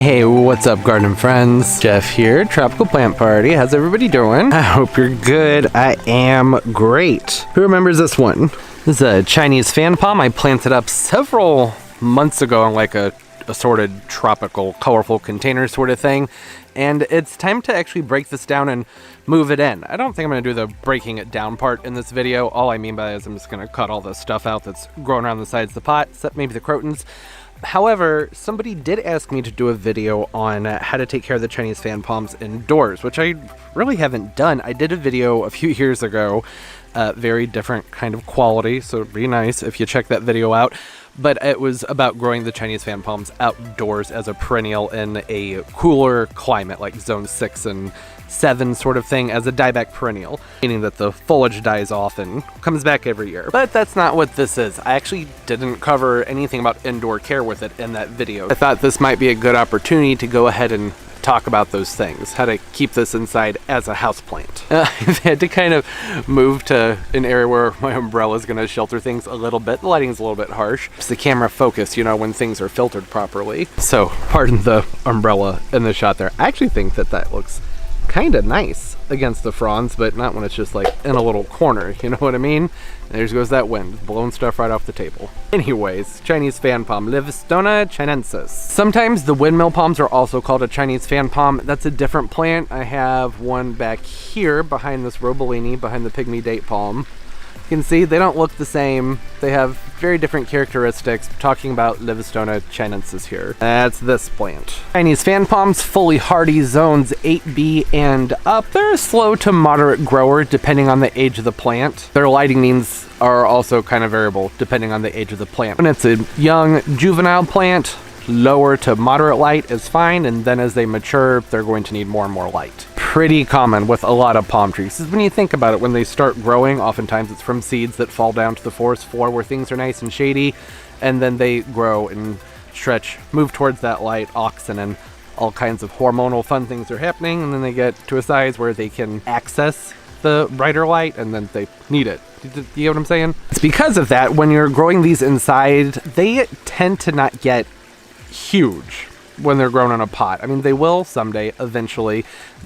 Hey, what's up, garden friends? Jeff here, Tropical Plant Party. How's everybody doing? I hope you're good. I am great. Who remembers this one? This is a Chinese fan palm. I planted up several months ago in like a assorted tropical colorful container sort of thing, and it's time to actually break this down and move it in. I don't think I'm going to do the breaking it down part in this video. All I mean by that is I'm just going to cut all the stuff out that's growing around the sides of the pot, except maybe the crotons. However, somebody did ask me to do a video on how to take care of the Chinese fan palms indoors, which I really haven't done. I did a video a few years ago, very different kind of quality, so it'd be nice if you check that video out. But it was about growing the Chinese fan palms outdoors as a perennial in a cooler climate, like zone 6 and 7 sort of thing, as a dieback perennial, meaning that the foliage dies off and comes back every year. But that's not what this is. I actually didn't cover anything about indoor care with it in that video. I thought this might be a good opportunity to go ahead and talk about those things, how to keep this inside as a houseplant. I've had to kind of move to an area where my umbrella is going to shelter things a little bit. The lighting's a little bit harsh. It's the camera focus, you know, when things are filtered properly. So pardon the umbrella in the shot there. I actually think that that looks kind of nice against the fronds, but not when it's just like in a little corner, you know what I mean? There goes that wind, blowing stuff right off the table. Anyways, Chinese fan palm, Livistona chinensis. Sometimes the windmill palms are also called a Chinese fan palm. That's a different plant. I have one back here behind this Robellini, behind the pygmy date palm. You can see they don't look the same. They have very different characteristics. We're talking about Livistona chinensis here. That's this plant. Chinese fan palms, fully hardy, zones 8B and up. They're a slow to moderate grower depending on the age of the plant. Their lighting needs are also kind of variable depending on the age of the plant. When it's a young juvenile plant, lower to moderate light is fine, and then as they mature, they're going to need more and more light. Pretty common with a lot of palm trees. When you think about it, when they start growing, oftentimes it's from seeds that fall down to the forest floor where things are nice and shady, and then they grow and stretch, move towards that light, auxin, and all kinds of hormonal fun things are happening, and then they get to a size where they can access the brighter light, and then they need it. You get what I'm saying? It's because of that, when you're growing these inside, they tend to not get huge when they're grown in a pot. I mean, they will someday, eventually,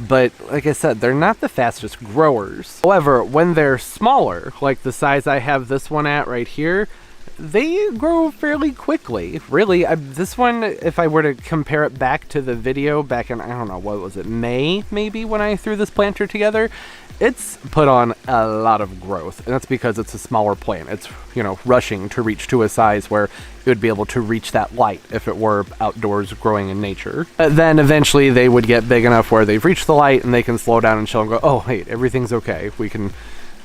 but like I said, they're not the fastest growers. However, when they're smaller, like the size I have this one at right here, they grow fairly quickly. Really, this one, if I were to compare it back to the video back in, I don't know, what was it, May, maybe, when I threw this planter together, it's put on a lot of growth, and that's because it's a smaller plant. It's, you know, rushing to reach to a size where it would be able to reach that light if it were outdoors growing in nature. Then eventually they would get big enough where they've reached the light and they can slow down and chill and go, oh, hey, everything's okay. We can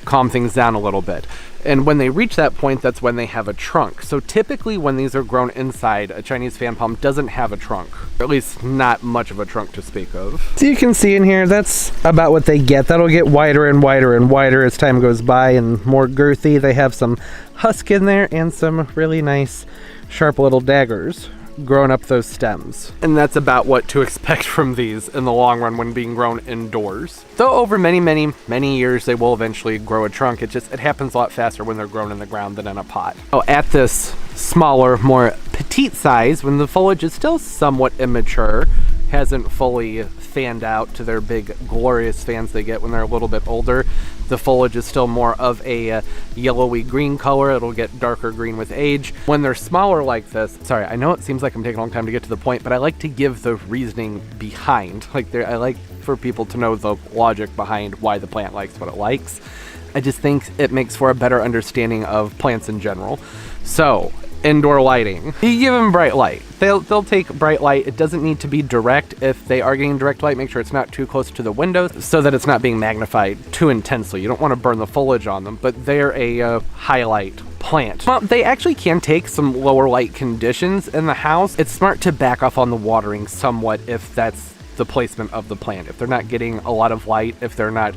calm things down a little bit. And when they reach that point, that's when they have a trunk. So typically when these are grown inside, a Chinese fan palm doesn't have a trunk, or at least not much of a trunk to speak of. So you can see in here, that's about what they get. That'll get wider and wider and wider as time goes by and more girthy. They have some husk in there and some really nice sharp little daggers growing up those stems. And that's about what to expect from these in the long run when being grown indoors. Though over many years they will eventually grow a trunk. It happens a lot faster when they're grown in the ground than in a pot. Oh, at this smaller, more petite size, when the foliage is still somewhat immature, hasn't fully fanned out to their big glorious fans they get when they're a little bit older, the foliage is still more of a yellowy green color. It'll get darker green with age. When they're smaller like this, sorry, I know it seems like I'm taking a long time to get to the point, but I like to give the reasoning behind. I like for people to know the logic behind why the plant likes what it likes. I just think it makes for a better understanding of plants in general. So, indoor lighting. You give them bright light. They'll take bright light. It doesn't need to be direct. If they are getting direct light, make sure it's not too close to the windows so that it's not being magnified too intensely. You don't want to burn the foliage on them, but they're a highlight plant. Well, they actually can take some lower light conditions in the house. It's smart to back off on the watering somewhat if that's the placement of the plant. If they're not getting a lot of light, if they're not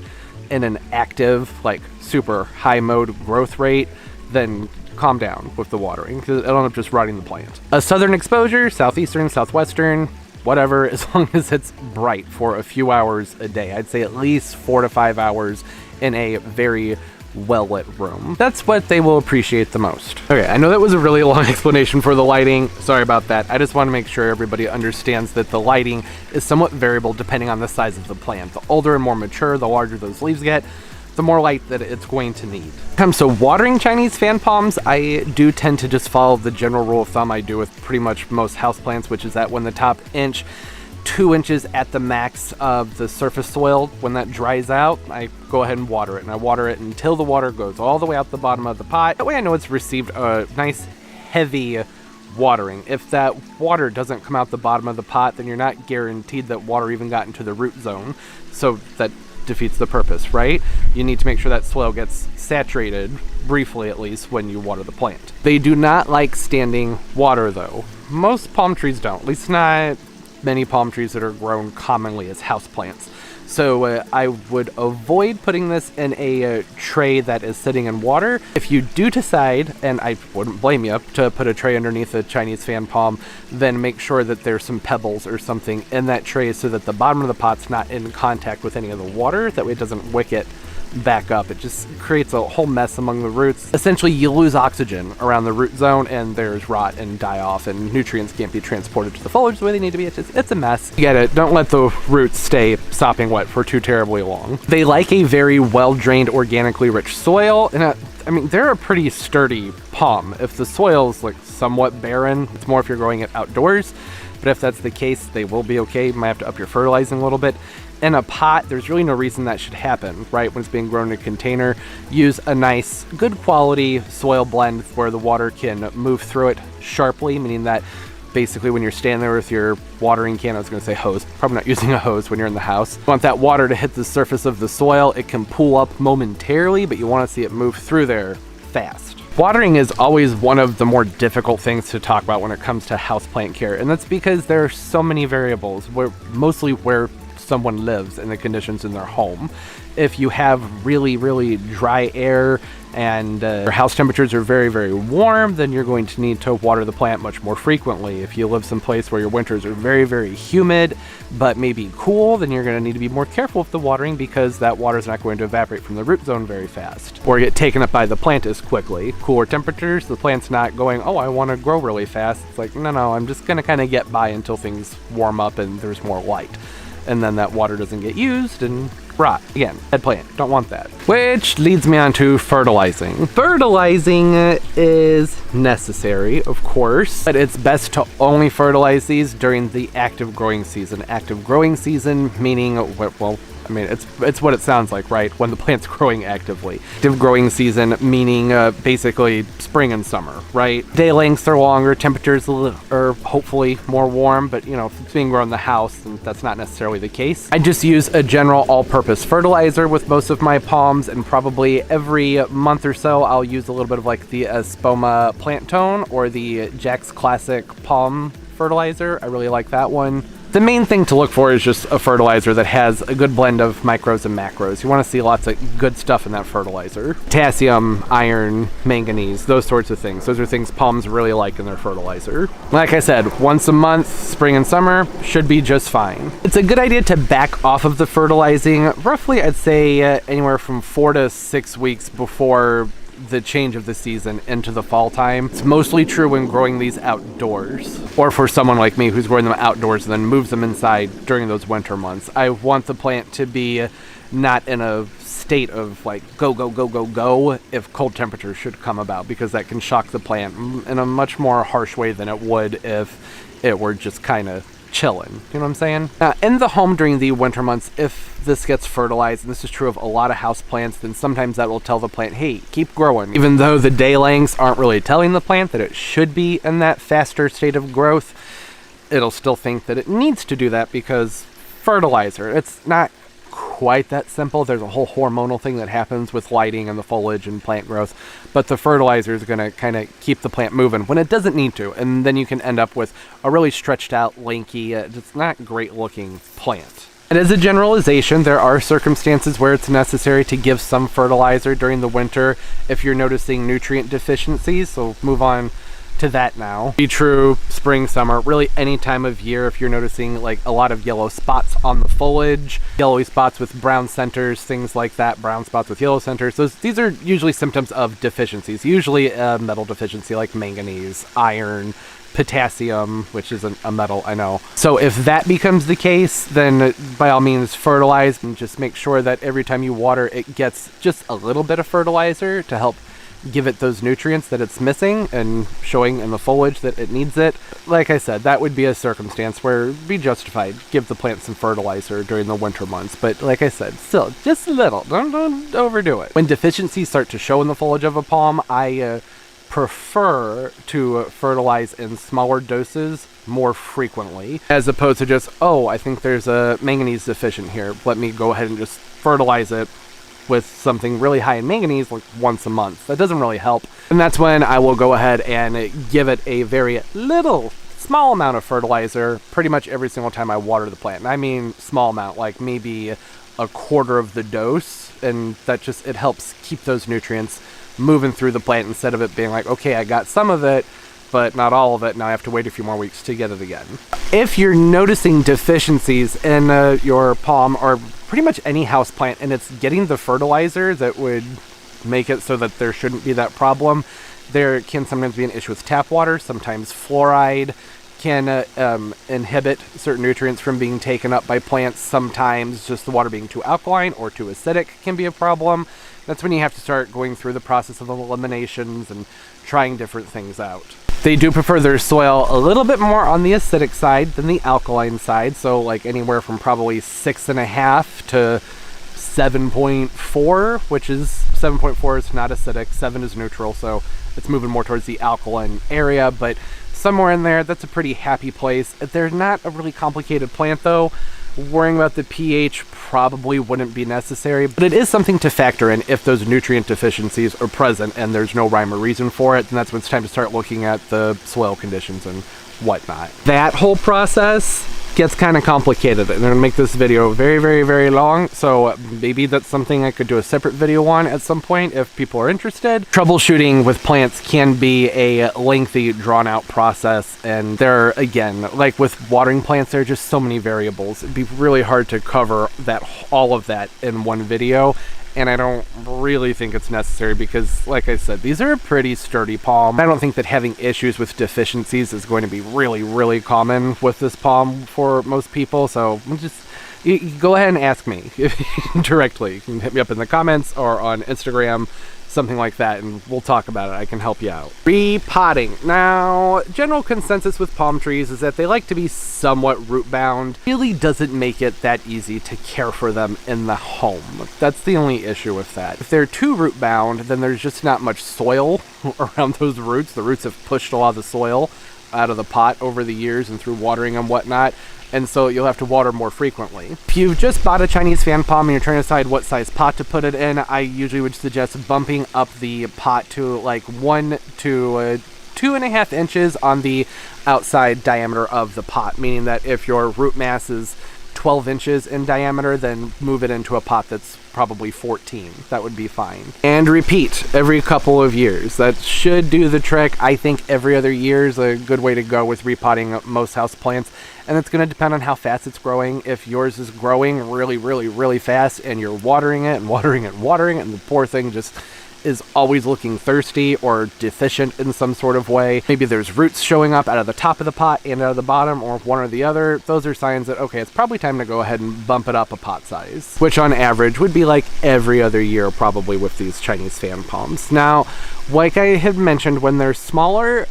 in an active, like super high mode growth rate, then calm down with the watering because it'll end up just rotting the plant. A southern exposure, southeastern, southwestern, whatever, as long as it's bright for a few hours a day. I'd say at least 4 to 5 hours in a very well-lit room. That's what they will appreciate the most. Okay, I know that was a really long explanation for the lighting. Sorry about that. I just want to make sure everybody understands that the lighting is somewhat variable depending on the size of the plant. The older and more mature, the larger those leaves get, the more light that it's going to need. So watering Chinese fan palms, I do tend to just follow the general rule of thumb I do with pretty much most houseplants, which is that when the top inch, 2 inches at the max of the surface soil, when that dries out, I go ahead and water it. And I water it until the water goes all the way out the bottom of the pot. That way I know it's received a nice heavy watering. If that water doesn't come out the bottom of the pot, then you're not guaranteed that water even got into the root zone. So that defeats the purpose, right? You need to make sure that soil gets saturated, briefly at least, when you water the plant. They do not like standing water though. Most palm trees don't, at least not many palm trees that are grown commonly as houseplants. So I would avoid putting this in a tray that is sitting in water. If you do decide, and I wouldn't blame you, to put a tray underneath a Chinese fan palm, then make sure that there's some pebbles or something in that tray so that the bottom of the pot's not in contact with any of the water. That way it doesn't wick it back up. It just creates a whole mess among the roots. Essentially, you lose oxygen around the root zone, and there's rot and die off, and nutrients can't be transported to the foliage the way they need to be. It's a mess. You get it. Don't let the roots stay sopping wet for too terribly long. They like a very well-drained, organically rich soil, and I mean, they're a pretty sturdy palm. If the soil's like somewhat barren, it's more if you're growing it outdoors, but if that's the case, they will be okay. You might have to up your fertilizing a little bit. In a pot, there's really no reason that should happen, right? When it's being grown in a container, use a nice, good quality soil blend where the water can move through it sharply, meaning that basically when you're standing there with your watering can, I was going to say hose, probably not using a hose when you're in the house. You want that water to hit the surface of the soil. It can pool up momentarily, but you want to see it move through there fast. Watering is always one of the more difficult things to talk about when it comes to houseplant care, and that's because there are so many variables, mostly where someone lives and the conditions in their home. If you have really, really dry air and your house temperatures are very, very warm, then you're going to need to water the plant much more frequently. If you live someplace where your winters are very, very humid, but maybe cool, then you're going to need to be more careful with the watering because that water is not going to evaporate from the root zone very fast or get taken up by the plant as quickly. Cooler temperatures, the plant's not going, oh, I want to grow really fast. It's like, no, I'm just going to kind of get by until things warm up and there's more light. And then that water doesn't get used and rot. Again, dead plant, don't want that. Which leads me on to fertilizing. Fertilizing is necessary, of course, but it's best to only fertilize these during the active growing season. Active growing season meaning, well, I mean, it's what it sounds like, right? When the plant's growing actively. Active growing season meaning basically spring and summer, right? Day lengths are longer, temperatures are hopefully more warm, but if it's being grown in the house, then that's not necessarily the case. I just use a general all-purpose fertilizer with most of my palms, and probably every month or so I'll use a little bit of like the Espoma Plant Tone or the Jack's Classic Palm fertilizer. I really like that one. The main thing to look for is just a fertilizer that has a good blend of micros and macros. You want to see lots of good stuff in that fertilizer. Potassium, iron, manganese, those sorts of things. Those are things palms really like in their fertilizer. Like I said, once a month, spring and summer, should be just fine. It's a good idea to back off of the fertilizing roughly, I'd say anywhere from 4 to 6 weeks before the change of the season into the fall time. It's mostly true when growing these outdoors, or for someone like me who's growing them outdoors and then moves them inside during those winter months. I want the plant to be not in a state of like go if cold temperatures should come about, because that can shock the plant in a much more harsh way than it would if it were just kind of chilling. You know what I'm saying? In the home during the winter months, if this gets fertilized, and this is true of a lot of house plants, then sometimes that will tell the plant, hey, keep growing. Even though the day lengths aren't really telling the plant that it should be in that faster state of growth, it'll still think that it needs to do that because fertilizer. It's not quite that simple. There's a whole hormonal thing that happens with lighting and the foliage and plant growth, but the fertilizer is going to kind of keep the plant moving when it doesn't need to, and then you can end up with a really stretched out, lanky, just not great looking plant. And as a generalization, there are circumstances where it's necessary to give some fertilizer during the winter if you're noticing nutrient deficiencies. So move on to that now. Be true spring, summer, really any time of year. If you're noticing like a lot of yellow spots on the foliage, yellowy spots with brown centers, things like that, brown spots with yellow centers, these are usually symptoms of deficiencies, usually a metal deficiency like manganese, iron, potassium, which is a metal, I know. So if that becomes the case, then by all means fertilize, and just make sure that every time you water it gets just a little bit of fertilizer to help give it those nutrients that it's missing and showing in the foliage that it needs it. Like I said, that would be a circumstance where it'd be justified. Give the plant some fertilizer during the winter months. But like I said, still just a little. Don't overdo it. When deficiencies start to show in the foliage of a palm, I prefer to fertilize in smaller doses more frequently, as opposed to just, oh, I think there's a manganese deficient here, let me go ahead and just fertilize it with something really high in manganese like once a month. That doesn't really help. And that's when I will go ahead and give it a very small amount of fertilizer pretty much every single time I water the plant. And I mean small amount, like maybe a quarter of the dose, and that just, it helps keep those nutrients moving through the plant instead of it being like, okay, I got some of it, but not all of it. Now I have to wait a few more weeks to get it again. If you're noticing deficiencies in your palm or pretty much any house plant, and it's getting the fertilizer that would make it so that there shouldn't be that problem, there can sometimes be an issue with tap water. Sometimes fluoride can inhibit certain nutrients from being taken up by plants. Sometimes just the water being too alkaline or too acidic can be a problem. That's when you have to start going through the process of eliminations and trying different things out. They do prefer their soil a little bit more on the acidic side than the alkaline side, so like anywhere from probably 6.5 to 7.4, which is 7.4 is not acidic, 7 is neutral, so it's moving more towards the alkaline area, but somewhere in there, that's a pretty happy place. They're not a really complicated plant though. Worrying about the pH probably wouldn't be necessary, but it is something to factor in if those nutrient deficiencies are present and there's no rhyme or reason for it. Then that's when it's time to start looking at the soil conditions and whatnot. That whole process gets kind of complicated, and I'm gonna make this video very, very, very long, so maybe that's something I could do a separate video on at some point if people are interested. Troubleshooting with plants can be a lengthy, drawn-out process, and there, again, like with watering plants, there are just so many variables. It'd be really hard to cover all of that in one video, and I don't really think it's necessary because, like I said, these are a pretty sturdy palm. I don't think that having issues with deficiencies is going to be really, really common with this palm for most people, so just you go ahead and ask me directly. You can hit me up in the comments or on Instagram, something like that, and we'll talk about it. I can help you out. Repotting. Now, general consensus with palm trees is that they like to be somewhat root bound. Really doesn't make it that easy to care for them in the home. That's the only issue with that. If they're too root bound, then there's just not much soil around those roots. The roots have pushed a lot of the soil out of the pot over the years and through watering and whatnot, and so you'll have to water more frequently. If you've just bought a Chinese fan palm and you're trying to decide what size pot to put it in, I usually would suggest bumping up the pot to like 1 to 2.5 inches on the outside diameter of the pot, meaning that if your root mass is 12 inches in diameter, then move it into a pot that's probably 14. That would be fine. And repeat every couple of years. That should do the trick. I think every other year is a good way to go with repotting most house plants, and it's going to depend on how fast it's growing. If yours is growing really, really, really fast and you're watering it and watering it and watering it, and the poor thing just is always looking thirsty or deficient in some sort of way. Maybe there's roots showing up out of the top of the pot and out of the bottom, or one or the other. Those are signs that, okay, it's probably time to go ahead and bump it up a pot size, which on average would be like every other year probably with these Chinese fan palms. Now, like I had mentioned, when they're smaller,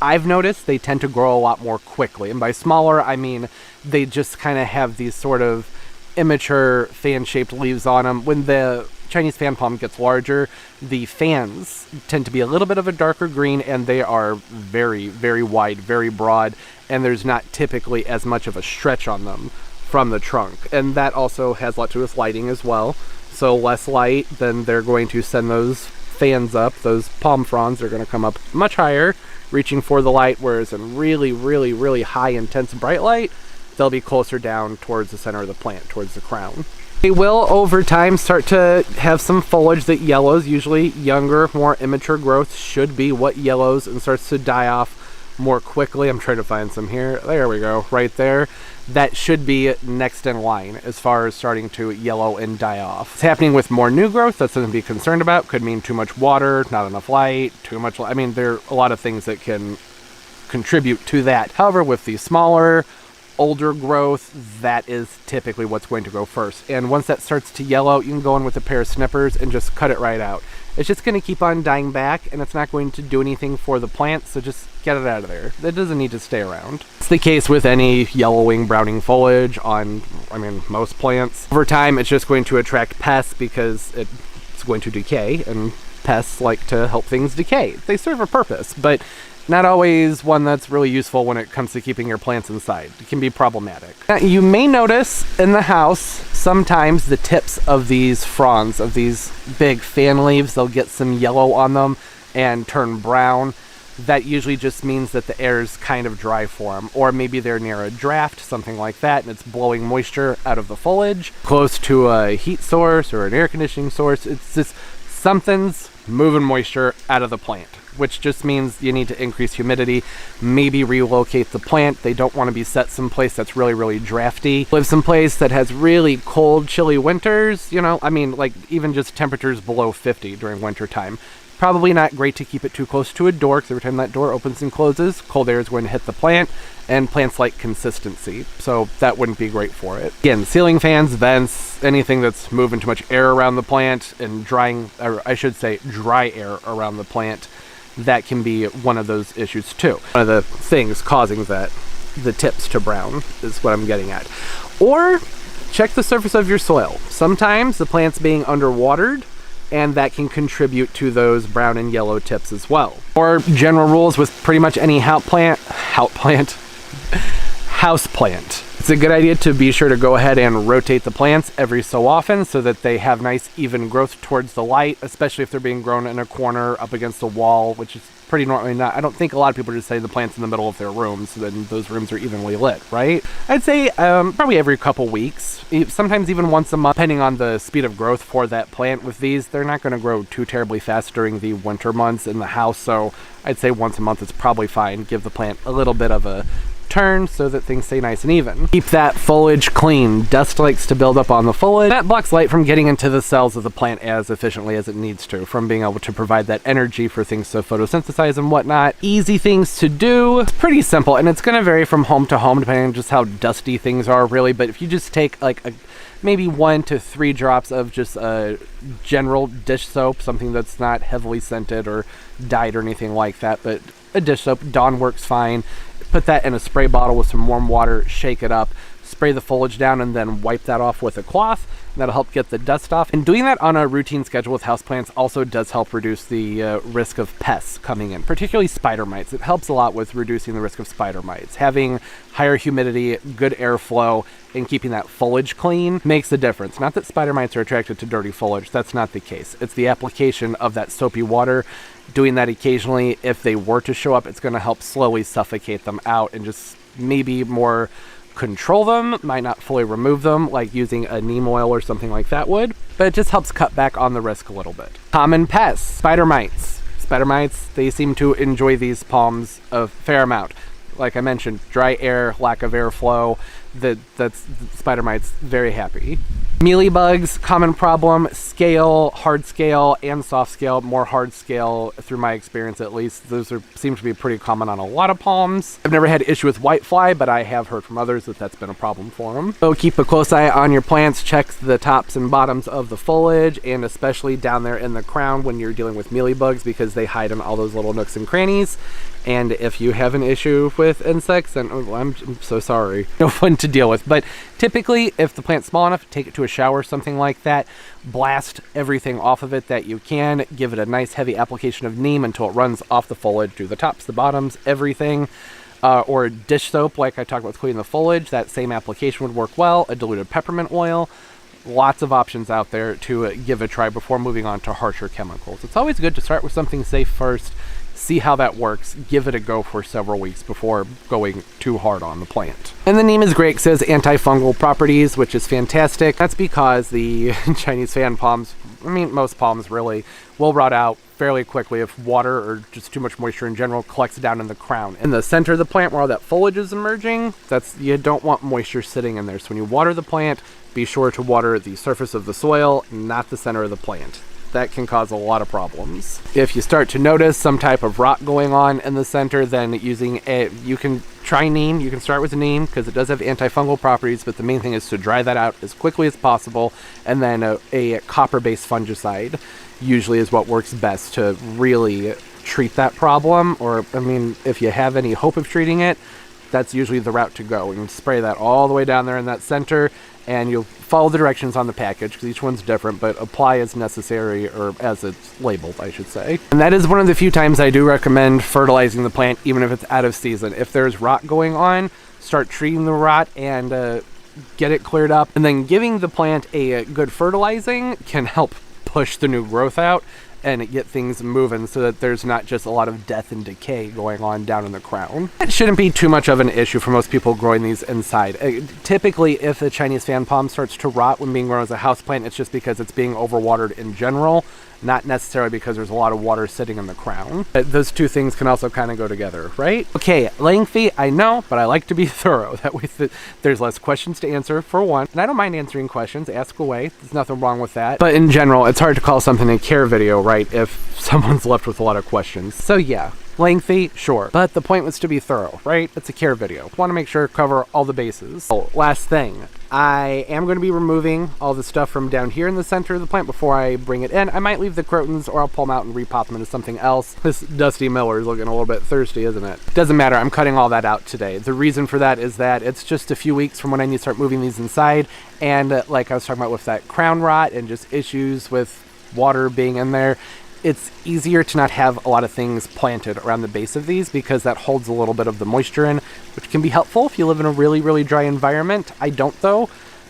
I've noticed they tend to grow a lot more quickly. And by smaller, I mean they just kind of have these sort of immature fan-shaped leaves on them. When the Chinese fan palm gets larger, the fans tend to be a little bit of a darker green, and they are very, very wide, very broad, and there's not typically as much of a stretch on them from the trunk. And that also has a lot to do with lighting as well. So less light, then they're going to send those fans up. Those palm fronds are going to come up much higher, reaching for the light, whereas in really, really, really high, intense, bright light, they'll be closer down towards the center of the plant, towards the crown. They will over time start to have some foliage that yellows. Usually younger, more immature growth should be what yellows and starts to die off more quickly. I'm trying to find some here. There we go, right there. That should be next in line as far as starting to yellow and die off. It's happening with more new growth. That's something to be concerned about. Could mean too much water, not enough light, too much light. I mean, there are a lot of things that can contribute to that. However, with the smaller, older growth, that is typically what's going to go first. And once that starts to yellow, you can go in with a pair of snippers and just cut it right out. It's just going to keep on dying back, and it's not going to do anything for the plant, so just get it out of there. It doesn't need to stay around. It's the case with any yellowing, browning foliage on, most plants. Over time, it's just going to attract pests because it's going to decay, and pests like to help things decay. They serve a purpose, but not always one that's really useful when it comes to keeping your plants inside. It can be problematic. Now, you may notice in the house, sometimes the tips of these fronds, of these big fan leaves, they'll get some yellow on them and turn brown. That usually just means that the air is kind of dry for them, or maybe they're near a draft, something like that, and it's blowing moisture out of the foliage, close to a heat source or an air conditioning source. It's just something's moving moisture out of the plant, which just means you need to increase humidity, maybe relocate the plant. They don't want to be set someplace that's really, really drafty. Live someplace that has really cold, chilly winters, like even just temperatures below 50 during winter time. Probably not great to keep it too close to a door, because every time that door opens and closes, cold air is going to hit the plant, and plants like consistency, so that wouldn't be great for it. Again, ceiling fans, vents, anything that's moving too much air around the plant and dry air around the plant, that can be one of those issues too. One of the things causing the tips to brown is what I'm getting at. Or check the surface of your soil. Sometimes the plant's being underwatered, and that can contribute to those brown and yellow tips as well. Or general rules with pretty much any houseplant. It's a good idea to be sure to go ahead and rotate the plants every so often so that they have nice even growth towards the light, especially if they're being grown in a corner up against a wall, which is pretty normally not. I don't think a lot of people just say the plant's in the middle of their rooms, so then those rooms are evenly lit, right? I'd say probably every couple weeks, sometimes even once a month, depending on the speed of growth for that plant. With these, they're not going to grow too terribly fast during the winter months in the house, so I'd say once a month is probably fine. Give the plant a little bit of a turn so that things stay nice and even. Keep that foliage clean. Dust likes to build up on the foliage. That blocks light from getting into the cells of the plant as efficiently as it needs to, from being able to provide that energy for things to photosynthesize and whatnot. Easy things to do. It's pretty simple, and it's going to vary from home to home depending on just how dusty things are, really. But if you just take like maybe 1 to 3 drops of just a general dish soap, something that's not heavily scented or dyed or anything like that, but a dish soap, Dawn works fine. Put that in a spray bottle with some warm water, shake it up, spray the foliage down, and then wipe that off with a cloth. That'll help get the dust off. And doing that on a routine schedule with houseplants also does help reduce the risk of pests coming in, particularly spider mites. It helps a lot with reducing the risk of spider mites. Having higher humidity, good airflow, and keeping that foliage clean makes a difference. Not that spider mites are attracted to dirty foliage. That's not the case. It's the application of that soapy water. Doing that occasionally, if they were to show up, it's going to help slowly suffocate them out and just maybe more control them. Might not fully remove them like using a neem oil or something like that would, but it just helps cut back on the risk a little bit. Common pests, spider mites. Spider mites, they seem to enjoy these palms a fair amount. Like I mentioned, dry air, lack of airflow, that's spider mites very happy. Mealybugs, common problem. Scale, hard scale, and soft scale. More hard scale, through my experience at least. Those seem to be pretty common on a lot of palms. I've never had issue with whitefly, but I have heard from others that that's been a problem for them. So keep a close eye on your plants. Check the tops and bottoms of the foliage, and especially down there in the crown when you're dealing with mealybugs, because they hide in all those little nooks and crannies. And if you have an issue with insects, then I'm so sorry. No fun to deal with. But typically, if the plant's small enough, take it to a shower, something like that. Blast everything off of it that you can. Give it a nice heavy application of neem until it runs off the foliage, do the tops, the bottoms, everything. Or dish soap, like I talked about cleaning the foliage. That same application would work well. A diluted peppermint oil. Lots of options out there to give a try before moving on to harsher chemicals. It's always good to start with something safe first. see how that works, give it a go for several weeks before going too hard on the plant. And the neem is great because it has antifungal properties, which is fantastic. That's because the Chinese fan palms, I mean most palms really, will rot out fairly quickly if water or just too much moisture in general collects down in the crown. In the center of the plant where all that foliage is emerging, you don't want moisture sitting in there. So when you water the plant, be sure to water the surface of the soil, not the center of the plant. That can cause a lot of problems. If you start to notice some type of rot going on in the center, then you can try neem. You can start with neem because it does have antifungal properties, but the main thing is to dry that out as quickly as possible, and then a copper-based fungicide usually is what works best to really treat that problem. Or, I mean, if you have any hope of treating it, that's usually the route to go. You can spray that all the way down there in that center, and you'll follow the directions on the package because each one's different, but apply as necessary, or as it's labeled, I should say. And that is one of the few times I do recommend fertilizing the plant, even if it's out of season. If there's rot going on, start treating the rot and get it cleared up, and then giving the plant a good fertilizing can help push the new growth out and get things moving so that there's not just a lot of death and decay going on down in the crown. It shouldn't be too much of an issue for most people growing these inside. Typically, if the Chinese fan palm starts to rot when being grown as a houseplant, it's just because it's being overwatered in general, not necessarily because there's a lot of water sitting in the crown. Those two things can also kind of go together, right? Okay, lengthy, I know, but I like to be thorough. That way there's less questions to answer, for one. And I don't mind answering questions, ask away. There's nothing wrong with that. But in general, it's hard to call something a care video, right, if someone's left with a lot of questions. So yeah, lengthy, sure. But the point was to be thorough, right? It's a care video. Want to make sure to cover all the bases. Oh, last thing. I am going to be removing all the stuff from down here in the center of the plant before I bring it in. I might leave the crotons, or I'll pull them out and repot them into something else. This Dusty Miller is looking a little bit thirsty, isn't it? Doesn't matter, I'm cutting all that out today. The reason for that is that it's just a few weeks from when I need to start moving these inside, and like I was talking about with that crown rot and just issues with water being in there, it's easier to not have a lot of things planted around the base of these because that holds a little bit of the moisture in, which can be helpful if you live in a really, really dry environment. I don't though.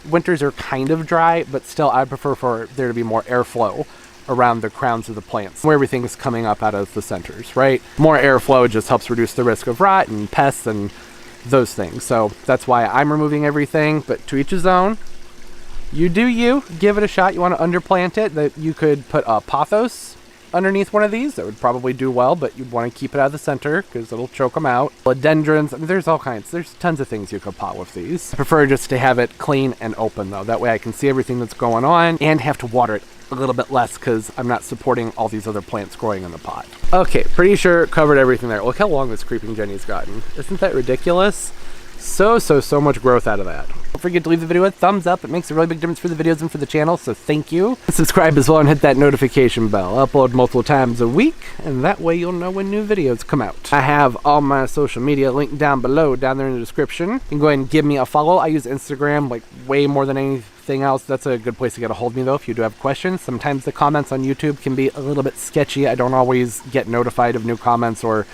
Winters are kind of dry, but still I prefer for there to be more airflow around the crowns of the plants where everything is coming up out of the centers, right? More airflow just helps reduce the risk of rot and pests and those things. So that's why I'm removing everything, but to each his own. You do you. Give it a shot. You want to underplant it. That you could put a pothos underneath one of these. That would probably do well, but you'd want to keep it out of the center because it'll choke them out. Philodendrons, I mean, there's all kinds. There's tons of things you could pot with these. I prefer just to have it clean and open though. That way I can see everything that's going on and have to water it a little bit less because I'm not supporting all these other plants growing in the pot. Okay, pretty sure covered everything there. Look how long this creeping Jenny's gotten. Isn't that ridiculous? So much growth out of that. Don't forget to leave the video a thumbs up. It makes a really big difference for the videos and for the channel, so thank you. Subscribe as well and hit that notification bell. I upload multiple times a week, and that way you'll know when new videos come out. I have all my social media linked down below, down there in the description. You can go ahead and give me a follow. I use Instagram like way more than anything else. That's a good place to get a hold of me though if you do have questions. Sometimes the comments on YouTube can be a little bit sketchy. I don't always get notified of new comments, or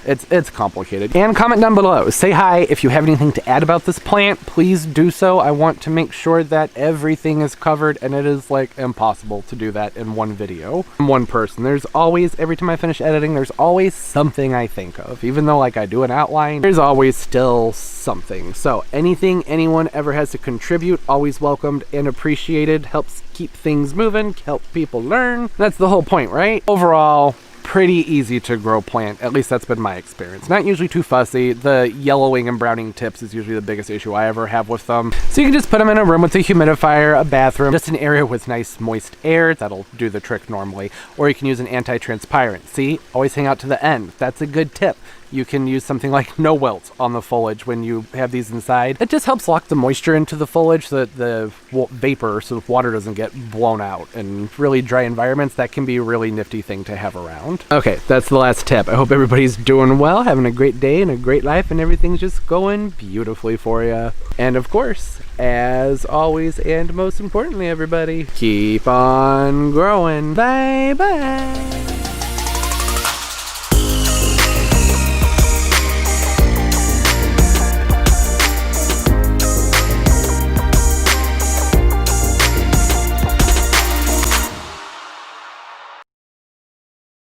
it's complicated. And comment down below. Say hi. If you have anything to add about this plant, please do so. I want to make sure that everything is covered, and it is like impossible to do that in one video. I'm one person. There's always, every time I finish editing, there's always something I think of. Even though like I do an outline, there's always still something. So anything anyone ever has to contribute, always welcomed and appreciated. Helps keep things moving, help people learn. That's the whole point, right? Overall, pretty easy to grow plant. At least that's been my experience. Not usually too fussy. The yellowing and browning tips is usually the biggest issue I ever have with them. So you can just put them in a room with a humidifier, a bathroom, just an area with nice moist air. That'll do the trick normally. Or you can use an anti-transparent. See? Always hang out to the end. That's a good tip. You can use something like no wilt on the foliage when you have these inside. It just helps lock the moisture into the foliage so that the vapor, so the water doesn't get blown out. In really dry environments, that can be a really nifty thing to have around. Okay, that's the last tip. I hope everybody's doing well, having a great day and a great life, and everything's just going beautifully for you. And of course, as always, and most importantly, everybody, keep on growing. Bye bye.